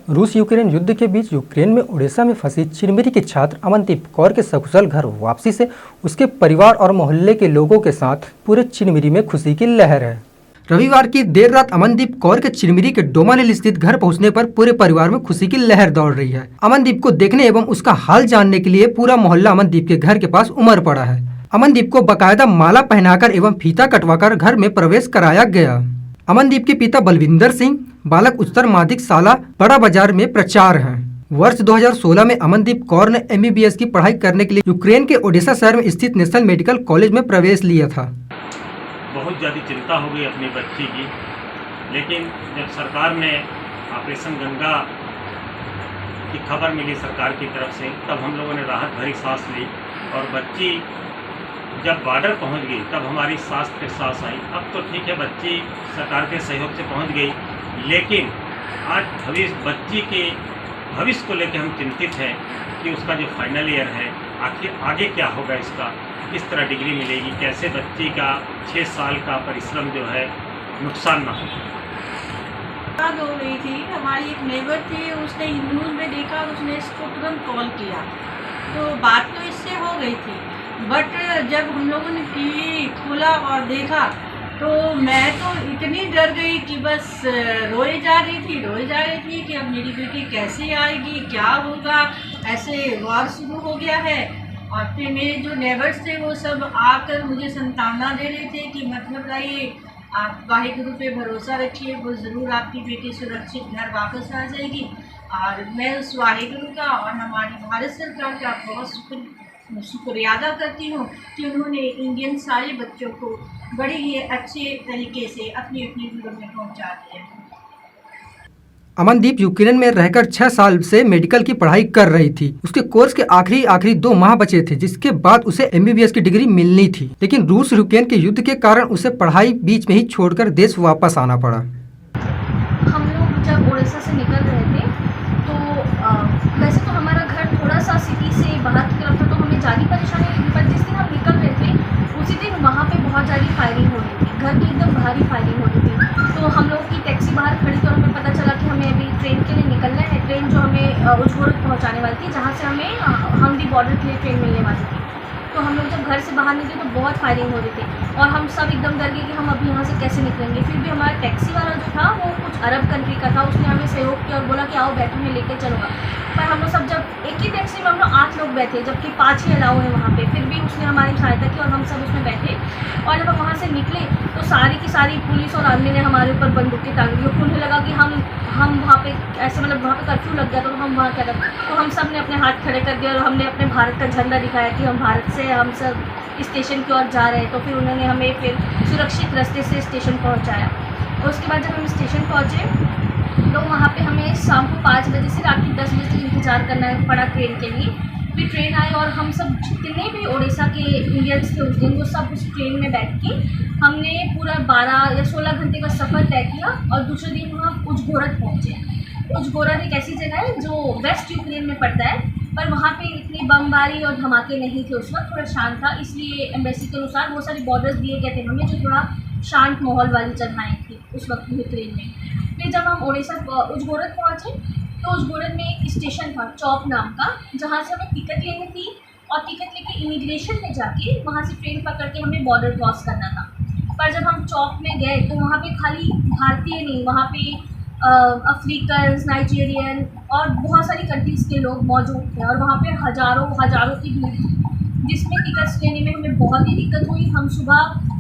रूस यूक्रेन युद्ध के बीच यूक्रेन में ओडेसा में फंसी चिरमिरी के छात्र अमनदीप कौर के सकुशल घर वापसी से उसके परिवार और मोहल्ले के लोगों के साथ पूरे चिरमिरी में खुशी की लहर है। रविवार की देर रात अमनदीप कौर के चिरमिरी के डोमानेल स्थित घर पहुंचने पर पूरे परिवार में खुशी की लहर दौड़ रही है। अमनदीप को देखने एवं उसका हाल जानने के लिए पूरा मोहल्ला अमनदीप के घर के पास उमड़ पड़ा है। अमनदीप को बकायदा माला पहनाकर एवं फीता कटवाकर घर में प्रवेश कराया गया। अमनदीप के पिता बलविंदर सिंह बालक उच्चतर माध्यमिक शाला बड़ा बाजार में प्राचार्य हैं। वर्ष 2016 में अमनदीप कौर ने MBBS की पढ़ाई करने के लिए यूक्रेन के ओडेसा शहर में स्थित नेशनल मेडिकल कॉलेज में प्रवेश लिया था। बहुत ज़्यादा चिंता हो गई अपनी बच्ची की, लेकिन जब सरकार ने ऑपरेशन गंगा की खबर मिली सरकार की तरफ से, तब हम लोगों ने राहत भरी सांस ली और बच्ची जब बॉर्डर पहुंच गई तब हमारी सांस पे सांस आई। अब तो ठीक है, बच्ची सरकार के सहयोग से पहुंच गई, लेकिन आज बच्ची के भविष्य को लेकर हम चिंतित हैं कि उसका जो फाइनल ईयर है आखिर आगे क्या होगा, इसका किस तरह डिग्री मिलेगी, कैसे बच्ची का 6 साल का परिश्रम जो है नुकसान ना हो। बात हो रही थी, हमारी एक नेबर थी, उसने न्यूज़ में देखा, उसने इसको तुरंत कॉल किया, तो बात तो इससे हो गई थी। बट जब हम लोगों ने टीवी खोला और देखा तो मैं तो इतनी डर गई कि बस रोए जा रही थी कि अब मेरी बेटी कैसे आएगी, क्या होगा, ऐसे वार शुरू हो गया है। और फिर मेरे जो नेबर्स थे वो सब आकर मुझे सांत्वना दे रहे थे कि मतलब रहिए, आप वाहिगुरु पे भरोसा रखिए, वो ज़रूर आपकी बेटी सुरक्षित घर वापस आ जाएगी। और मैं उस वाहिगुरु का और हमारी भारत सरकार का बहुत शुक्रिया अदा करती हूँ कि उन्होंने इंडियन सारे बच्चों को बड़े ही अच्छे तरीके से अपनी अपनी घरों में पहुँचा दिया। अमनदीप यूक्रेन में रहकर 6 साल से मेडिकल की पढ़ाई कर रही थी। उसके कोर्स के आखिरी 2 माह बचे थे, जिसके बाद उसे MBBS की डिग्री मिलनी थी, लेकिन रूस यूक्रेन के युद्ध के कारण उसे पढ़ाई बीच में ही छोड़कर देश वापस आना पड़ा। हम लोग जब ओडिशा से निकल रहे थे तो वैसे तो हमारा घर थोड़ा सा सिटी से बाहर की तरफ था, तो हमें ज़्यादा परेशानी नहीं थी, पर जिस दिन हम निकल रहे थे उसी दिन वहाँ पे बहुत ज़्यादा फायरिंग हो रही थी, घर की एकदम भारी फायरिंग हो रही थी। तो हम लोग की टैक्सी बाहर खड़ी, तो हमें पता चला कि हमें अभी ट्रेन के लिए निकलना है। ट्रेन जो हमें उजगोरद पहुँचाने वाली थी, जहाँ से हमें हमदी बॉर्डर के लिए ट्रेन मिलने वाली थी। तो हम लोग जब घर से बाहर निकले तो बहुत फायरिंग हो रही थी और हम सब एकदम डर गए कि हम अभी यहाँ से कैसे निकलेंगे। फिर भी हमारा टैक्सी वाला जो था वो कुछ अरब कंट्री का था, उसने हमें सहयोग किया और बोला कि आओ बैठो, मैं लेकर चलूँगा। पर हम लोग सब जब एक ही टैक्सी में हम लोग 8 लोग बैठे, जबकि 5 ही अलाउ है वहाँ पे, फिर भी उसने हमारी सहायता की और हम सब उसमें बैठे। और जब हम वहाँ से निकले तो सारी की सारी पुलिस और आर्मी ने हमारे ऊपर बंदूकें तान दी। उन्हें लगा कि हम वहाँ पे ऐसे मतलब वहाँ पे कर्फ्यू लग गया, तो हम वहाँ कर, तो हम सब ने अपने हाथ खड़े कर दिए और हमने अपने भारत का झंडा दिखाया कि हम भारत से हम सब स्टेशन की ओर जा रहे हैं। तो फिर उन्होंने हमें फिर सुरक्षित रास्ते से स्टेशन पहुँचाया। और उसके बाद जब हम स्टेशन पहुँचे तो वहाँ पे हमें शाम को 5 बजे से रात के 10 बजे तक इंतज़ार करना पड़ा ट्रेन के लिए। फिर ट्रेन आई और हम सब जितने भी ओडिशा के इंडियंस थे उस दिन, वो सब उस ट्रेन में बैठ के हमने पूरा 12 या 16 घंटे का सफ़र तय किया और दूसरे दिन हम उजगोरद पहुँचे। उजगोरद एक ऐसी जगह है जो वेस्ट यूक्रेन में पड़ता है, पर वहाँ पे इतनी बमबारी और धमाके नहीं थे उस वक्त, थोड़ा शांत था, इसलिए एम्बेसी के अनुसार वो सारे बॉर्डर्स दिए गए थे हमें, जो थोड़ा शांत माहौल वाली जगहें थी उस वक्त यूक्रेन में। फिर जब हम ओडिशा उजगोरद पहुँचे तो उजगोरद में एक स्टेशन था चौप नाम का, जहाँ से हमें टिकट लेनी थी और टिकट लेके इमिग्रेशन में जाके वहाँ से ट्रेन पकड़ के हमें बॉर्डर क्रॉस करना था। पर जब हम चौप में गए तो वहाँ पे खाली भारतीय नहीं, वहाँ पे अफ्रीकन, नाइजीरियन और बहुत सारी कंट्रीज़ के लोग मौजूद थे और वहाँ पे हज़ारों की भीड़ थी, जिसमें टिकट्स लेने में हमें बहुत ही दिक्कत हुई। हम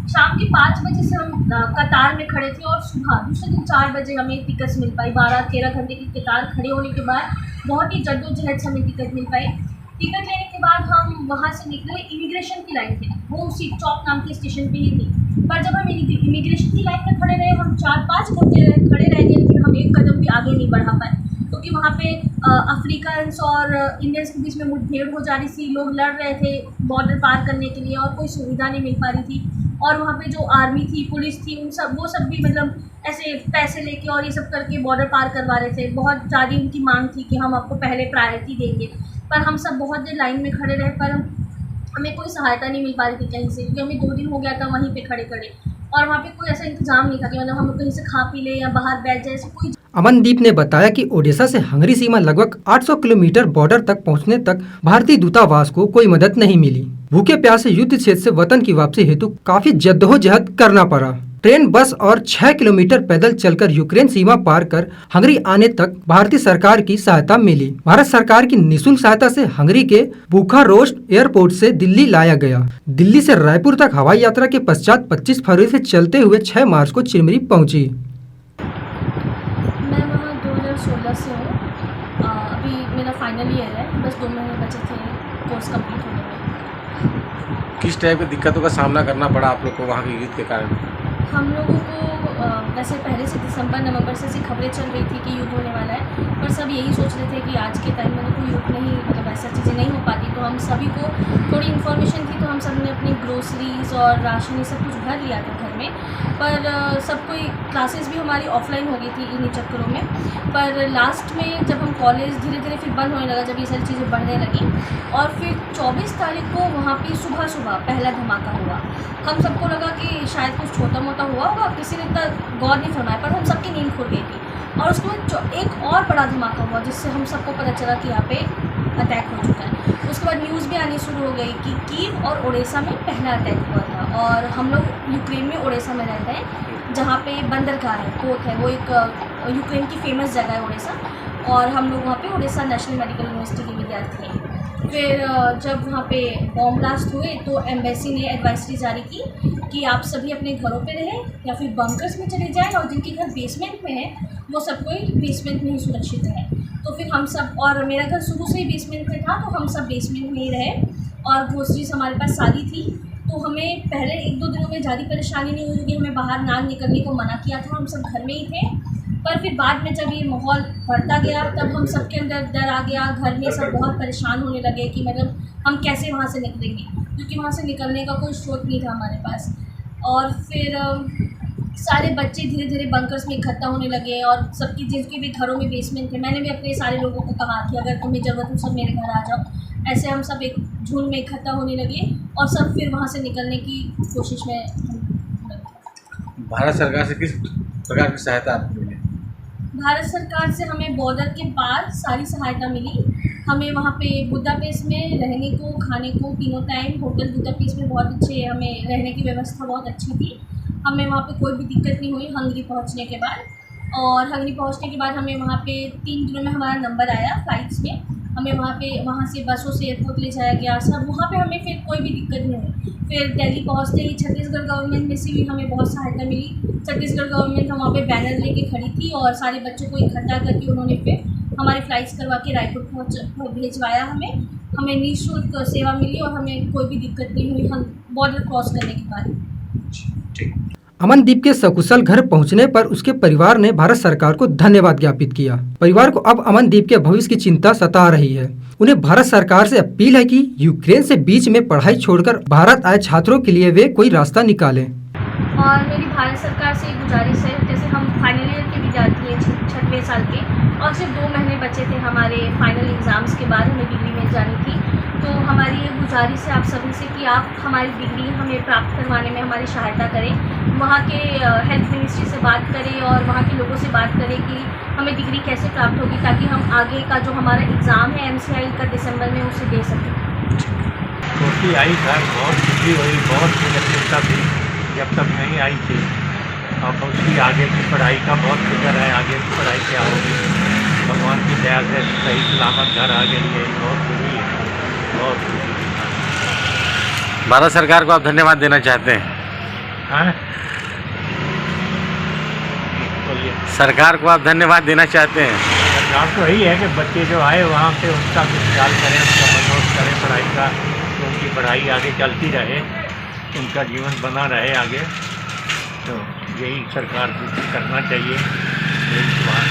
शाम के 5 बजे से हम कतार में खड़े थे और सुबह दूसरे दिन 4 बजे हमें टिकट्स मिल पाई। 12-13 घंटे की कतार खड़े होने के बाद बहुत ही जद्दोजहद से हमें टिकट मिल पाई। टिकट लेने के बाद हम वहाँ से निकले, इमिग्रेशन की लाइन थी, वो उसी चौक नाम के स्टेशन पे ही थी। पर जब हम इमिग्रेशन की लाइन में खड़े रहे, हम 4-5 घंटे खड़े रह गए, लेकिन हम एक कदम भी आगे नहीं बढ़ा पाए, क्योंकि वहाँ पे अफ्रीकन्स और इंडियंस के बीच में मुठभेड़ हो जा रही थी। लोग लड़ रहे थे बॉर्डर पार करने के लिए और कोई सुविधा नहीं मिल पा रही थी। और वहाँ पे जो आर्मी थी, पुलिस थी, वो सब भी मतलब ऐसे पैसे लेके और ये सब करके बॉर्डर पार करवा रहे थे। बहुत ज़्यादा उनकी मांग थी कि हम आपको पहले प्रायोरिटी देंगे, पर हम सब बहुत देर लाइन में खड़े रहे, पर हमें कोई सहायता नहीं मिल पा रही थी कहीं से, क्योंकि हमें 2 दिन हो गया था वहीं पे खड़े और वहाँ पे कोई ऐसा इंतज़ाम नहीं था कि मतलब हम कहीं से खा पी ले या बाहर बैठ जाए, ऐसे कोई अमनदीप ने बताया कि ओडिशा से हंगरी सीमा लगभग 800 किलोमीटर बॉर्डर तक पहुंचने तक भारतीय दूतावास को कोई मदद नहीं मिली। भूखे प्यासे युद्ध क्षेत्र से वतन की वापसी हेतु काफी जद्दोजहद करना पड़ा। ट्रेन, बस और 6 किलोमीटर पैदल चलकर यूक्रेन सीमा पार कर हंगरी आने तक भारतीय सरकार की सहायता मिली। भारत सरकार की निःशुल्क सहायता से हंगरी के बुखारोस्ट एयरपोर्ट से दिल्ली लाया गया। दिल्ली से रायपुर तक हवाई यात्रा के पश्चात 25 फरवरी से चलते हुए 6 मार्च को चिरमिरी पहुंची। मैं वहाँ 2016 से हूँ। अभी मेरा फाइनल ईयर है, बस 2 महीने बचे थे कोर्स कंप्लीट होने में। किस टाइप की दिक्कतों का सामना करना पड़ा आप लोग को वहाँ की युद्ध के कारण? हम लोगों को वैसे पहले से दिसंबर-नवंबर से ऐसी खबरें चल रही थी कि युद्ध होने वाला है, पर सब यही सोच रहे थे कि आज के टाइम में तो कोई युद्ध नहीं, मतलब ऐसा चीज़ें नहीं हो पाती। तो हम सभी को थोड़ी इन्फॉर्मेशन थी, तो हम सब ने अपनी ग्रोसरीज और राशन ये सब कुछ भर लिया था घर में। पर सब कोई क्लासेस भी हमारी ऑफलाइन हो गई थी इन्हीं चक्करों में। पर लास्ट में जब हम कॉलेज धीरे धीरे फिर बंद होने लगा, जब ये सारी चीज़ें बढ़ने लगी, और फिर 24 तारीख को वहाँ पे सुबह सुबह पहला धमाका हुआ। हम सबको लगा कि शायद कुछ छोटा मोटा हुआ होगा, किसी ने इतना गौर नहीं फरमाया, पर हम सबकी नींद खुल गई थी। और उसके बाद एक और बड़ा धमाका हुआ, जिससे हम सबको पता चला कि यहाँ पे अटैक हो चुका है। उसके बाद न्यूज़ भी आनी शुरू हो गई कि कीव और ओडेसा में पहला अटैक हुआ था। और हम लोग यूक्रेन में ओडेसा में रहते हैं, जहाँ पे बंदरगाह है, पोर्ट है, वो एक यूक्रेन की फेमस जगह है ओडेसा। और हम लोग वहाँ पे ओडेसा नेशनल मेडिकल यूनिवर्सिटी के विद्यार्थी हैं। फिर जब वहाँ पे बॉम्ब ब्लास्ट हुए तो एम्बेसी ने एडवाइजरी जारी की कि आप सभी अपने घरों पे रहें या फिर बंकर्स में चले जाएं, और जिनके घर बेसमेंट में है वो सब कोई बेसमेंट में ही सुरक्षित है। तो फिर हम सब, और मेरा घर शुरू से ही बेसमेंट में था, तो हम सब बेसमेंट में ही रहे। और ग्रोसरीज हमारे पास सारी थी, तो हमें पहले 1-2 दिनों में ज़्यादा परेशानी नहीं हुई कि हमें बाहर ना निकलने को मना किया था, हम सब घर में ही थे। पर फिर बाद में जब ये माहौल बढ़ता गया, तब हम सबके अंदर डर आ गया। घर में सब बहुत परेशान होने लगे कि मतलब हम कैसे वहाँ से निकलेंगे, क्योंकि वहाँ से निकलने का कोई स्रोत नहीं था हमारे पास। और फिर सारे बच्चे धीरे धीरे बंकर्स में इकट्ठा होने लगे, और सबकी जिनके भी घरों में बेसमेंट थे, मैंने भी अपने सारे लोगों को कहा कि अगर तुम्हें ज़रूरत हो सब मेरे घर आ जाओ। ऐसे हम सब एक झुंड में इकट्ठा होने लगे, और सब फिर वहाँ से निकलने की कोशिश में लगे। भारत सरकार से किस प्रकार की सहायता आपको मिली? भारत सरकार से हमें बॉर्डर के पार सारी सहायता मिली। हमें वहाँ पे बुदापेस्ट में रहने को, खाने को, तीनों टाइम होटल बुदापेस्ट में बहुत अच्छे, हमें रहने की व्यवस्था बहुत अच्छी थी। हमें वहाँ पे कोई भी दिक्कत नहीं हुई हंगरी पहुँचने के बाद। और हंगरी पहुँचने के बाद हमें वहाँ पे 3 दिनों में हमारा नंबर आया फ्लाइट्स में। हमें वहाँ से बसों से एयरपोर्ट ले जाया गया सब। वहाँ पे हमें फिर कोई भी दिक्कत नहीं हुई। फिर दिल्ली पहुँचते ही छत्तीसगढ़ गवर्नमेंट में से भी हमें बहुत सहायता मिली। छत्तीसगढ़ गवर्नमेंट वहाँ पे बैनर लेके खड़ी थी, और सारे बच्चों को इकट्ठा करके उन्होंने फिर हमारी फ़्लाइट्स करवा के रायपुर भिजवाया। हमें निःशुल्क सेवा मिली, और हमें कोई भी दिक्कत नहीं हुई हम बॉर्डर क्रॉस करने के बाद। अमनदीप के सकुशल घर पहुंचने पर उसके परिवार ने भारत सरकार को धन्यवाद ज्ञापित किया। परिवार को अब अमनदीप के भविष्य की चिंता सता रही है। उन्हें भारत सरकार से अपील है कि यूक्रेन से बीच में पढ़ाई छोड़कर भारत आए छात्रों के लिए वे कोई रास्ता निकालें। और मेरी भारत सरकार से एक गुजारिश है, जैसे हम फाइनल ईयर के विद्यार्थी हैं 6वें साल के, और सिर्फ 2 महीने बचे थे हमारे फाइनल एग्ज़ाम्स के बाद हमें डिग्री मिल जानी थी। तो हमारी ये गुजारिश है आप सभी से कि आप हमारी डिग्री हमें प्राप्त करवाने में हमारी सहायता करें। वहाँ के हेल्थ मिनिस्ट्री से बात करें और वहाँ के लोगों से बात करें कि हमें डिग्री कैसे प्राप्त होगी, ताकि हम आगे का जो हमारा एग्ज़ाम है MCI का दिसंबर में उसे दे सकें। छोटी आई घर बहुत खुशी हुई, बहुत चिंता थी जब तक नहीं आई थी। अब उसकी आगे की पढ़ाई का बहुत फिक्र है, आगे की पढ़ाई क्या होगी। भगवान की दया से सही सलामत घर आ गई है, बहुत खुशी है, बहुत खुशी। भारत सरकार को आप धन्यवाद देना चाहते हैं? हाँ, सरकार को आप धन्यवाद देना चाहते हैं? सरकार तो यही है कि बच्चे जो आए वहाँ पे उनका कुछ ख्याल करें, उनका मनोज करें पढ़ाई का, तो उनकी पढ़ाई आगे चलती रहे, उनका जीवन बना रहे आगे। तो यही सरकार को करना चाहिए, यही बात।